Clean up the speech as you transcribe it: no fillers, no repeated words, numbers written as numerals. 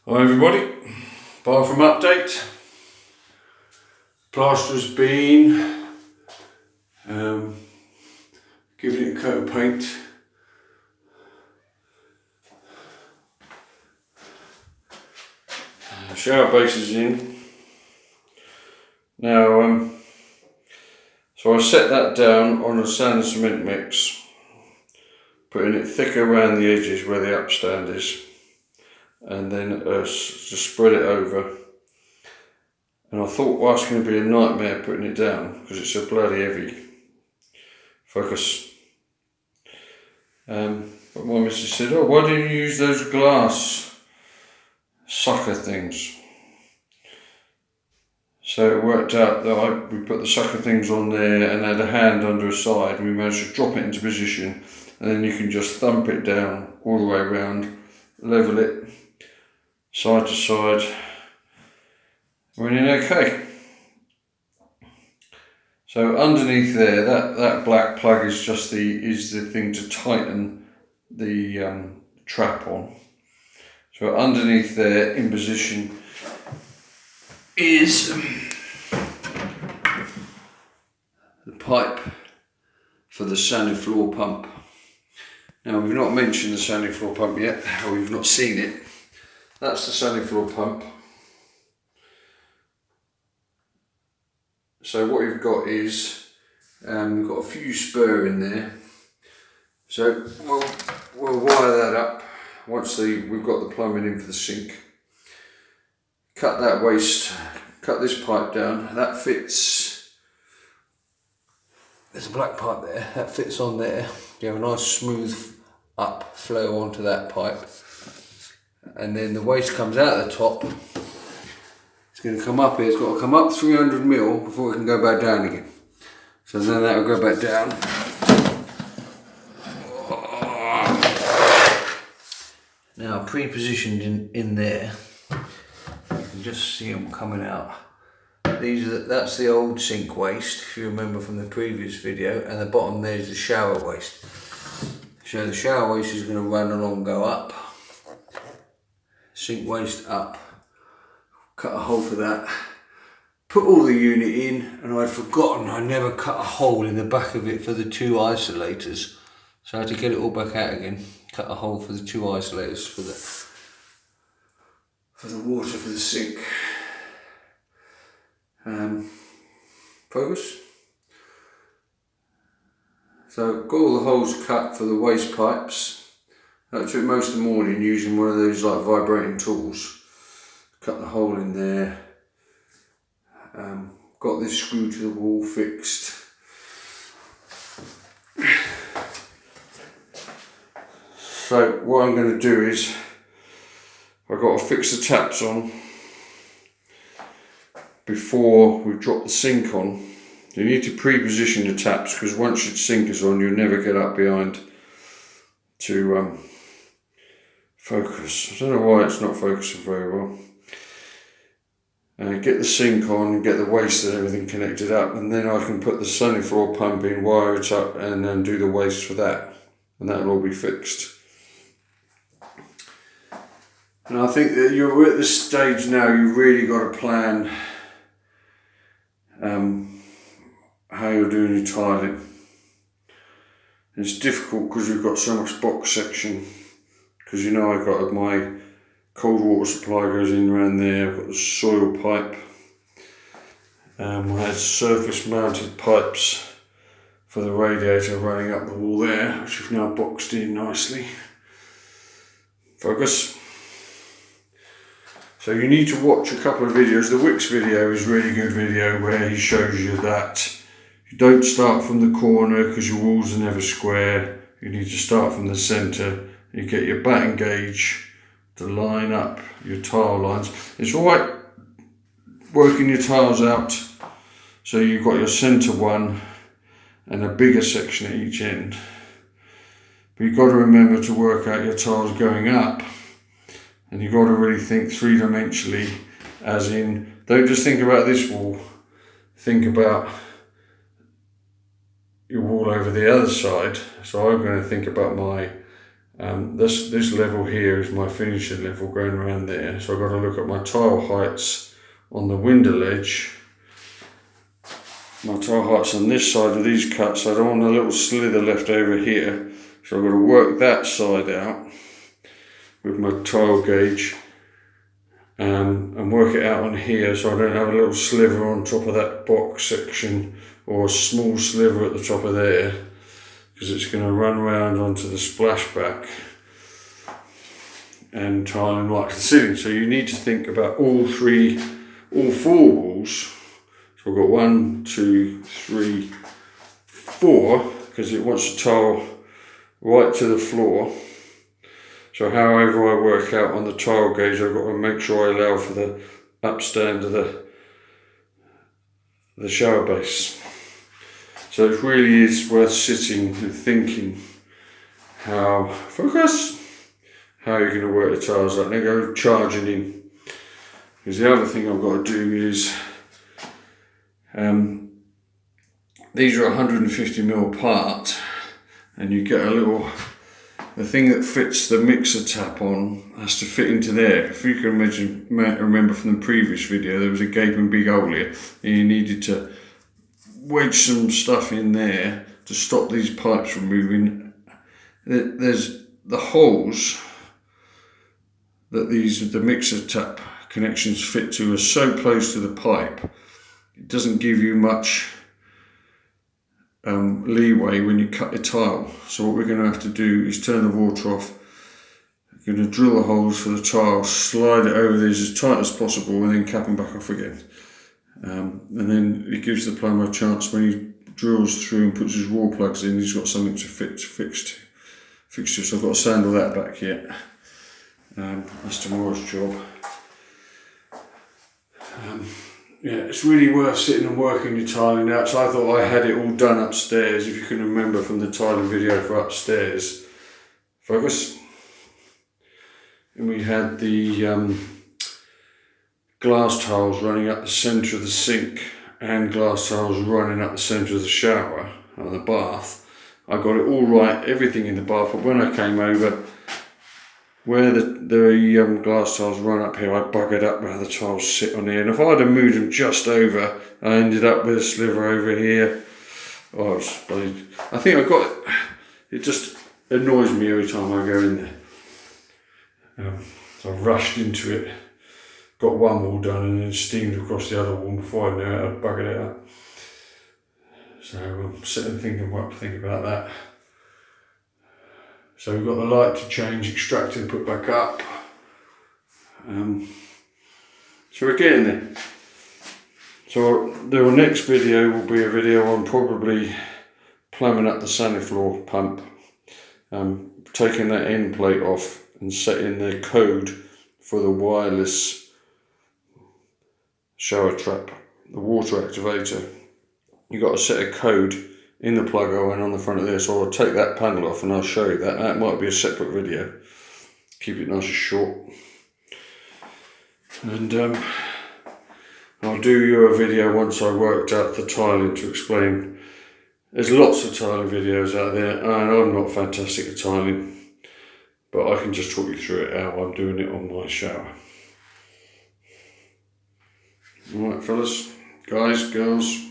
Hi everybody, bar from update. Plaster's been giving it a coat of paint. Shower base is in. Now, so I set that down on a sand and cement mix, putting it thicker around the edges where the upstand is, and then just spread it over. And I thought, well, it's going to be a nightmare putting it down because it's so bloody heavy. Focus. But my missus said, oh, why don't you use those glass sucker things? So it worked out that we put the sucker things on there and had a hand under a side, and we managed to drop it into position, and then you can just thump it down all the way around, level it side to side, running okay. So underneath there, that black plug is just the thing to tighten the trap on. So underneath there, in position, is the pipe for the sanding floor pump. Now we've not mentioned the sanding floor pump yet, or we've not seen it. That's the sanding floor pump. So what you've got is, we've got a few spur in there. So we'll wire that up once we've got the plumbing in for the sink. Cut that waste, cut this pipe down, that fits, there's a black pipe there, that fits on there. You have a nice smooth up flow onto that pipe. And then the waste comes out the top. It's going to come up here, it's got to come up 300 mil before it can go back down again. So then that will go back down. Now pre-positioned in there, you can just see them coming out. That's the old sink waste, if you remember from the previous video, and the bottom there is the shower waste. So the shower waste is going to run along, go up, sink waste up. Cut a hole for that, put all the unit in, and I'd forgotten I never cut a hole in the back of it for the two isolators, so I had to get it all back out again, cut a hole for the two isolators for the water for the sink. Focus. So got all the holes cut for the waste pipes. That took most of the morning using one of those like vibrating tools. Cut the hole in there, got this screw to the wall fixed. So what I'm going to do is, I've got to fix the taps on before we drop the sink on. You need to pre-position the taps because once your sink is on, you'll never get up behind to focus. I don't know why it's not focusing very well. Get the sink on and get the waste and everything connected up, and then I can put the sanding floor pump in, wire it up, and then do the waste for that, and that'll all be fixed. And I think that you're at this stage now, you've really got to plan how you're doing your tiling. And it's difficult because we've got so much box section, because you know I've got my cold water supply goes in around there. I've got the soil pipe. I had surface mounted pipes for the radiator running up the wall there, which we've now boxed in nicely. Focus. So you need to watch a couple of videos. The Wicks video is a really good video where he shows you that you don't start from the corner because your walls are never square. You need to start from the centre. You get your batting gauge to line up your tile lines. It's all right working your tiles out so you've got your centre one and a bigger section at each end, but you've got to remember to work out your tiles going up, and you've got to really think three-dimensionally, as in, don't just think about this wall, think about your wall over the other side. So I'm going to think about my This level here is my finishing level going around there, so I've got to look at my tile heights on the window ledge. My tile heights on this side with these cuts, I don't want a little slither left over here, so I've got to work that side out with my tile gauge and work it out on here so I don't have a little sliver on top of that box section or a small sliver at the top of there, because it's going to run around onto the splashback and tiling right to the ceiling. So you need to think about all four walls. So I've got 1, 2, 3, 4, because it wants to tile right to the floor. So however I work out on the tile gauge, I've got to make sure I allow for the upstand of the shower base. So it really is worth sitting and thinking how you're going to work the tiles out. Then go charging in. Because the other thing I've got to do is, these are 150mm apart, and you get the thing that fits the mixer tap on has to fit into there. If you can remember from the previous video, there was a gaping big hole here, and you needed to wedge some stuff in there to stop these pipes from moving. There's the holes that the mixer tap connections fit to are so close to the pipe, it doesn't give you much leeway when you cut the tile. So what we're going to have to do is turn the water off. We're going to drill the holes for the tile, slide it over these as tight as possible, and then cap them back off again. And then it gives the plumber a chance when he drills through and puts his wall plugs in, he's got something to fix to. So I've got to sandal that back yet. That's tomorrow's job. Yeah, it's really worth sitting and working your tiling out. So I thought I had it all done upstairs. If you can remember from the tiling video for upstairs, focus. And we had the glass tiles running up the centre of the sink and glass tiles running up the centre of the shower or the bath. I got it all right, everything in the bath, but when I came over, where the glass tiles run up here, I buggered up how the tiles sit on here. And if I'd have moved them just over, I ended up with a sliver over here. Oh, I think I got it. It just annoys me every time I go in there. So I rushed into it, got one wall done, and then steamed across the other wall before I knew it. I buggered it up. So I'm sitting thinking what to think about that. So we've got the light to change, extract and put back up. So we're getting there. So the next video will be a video on probably plumbing up the Sanifloor pump, taking that end plate off and setting the code for the wireless shower trap, the water activator. You've got to set a code in the plug hole and on the front of this, so I'll take that panel off and I'll show you that. That might be a separate video. Keep it nice and short. And I'll do you a video once I worked out the tiling to explain. There's lots of tiling videos out there, and I'm not fantastic at tiling, but I can just talk you through it how I'm doing it on my shower. Alright fellas, guys, girls.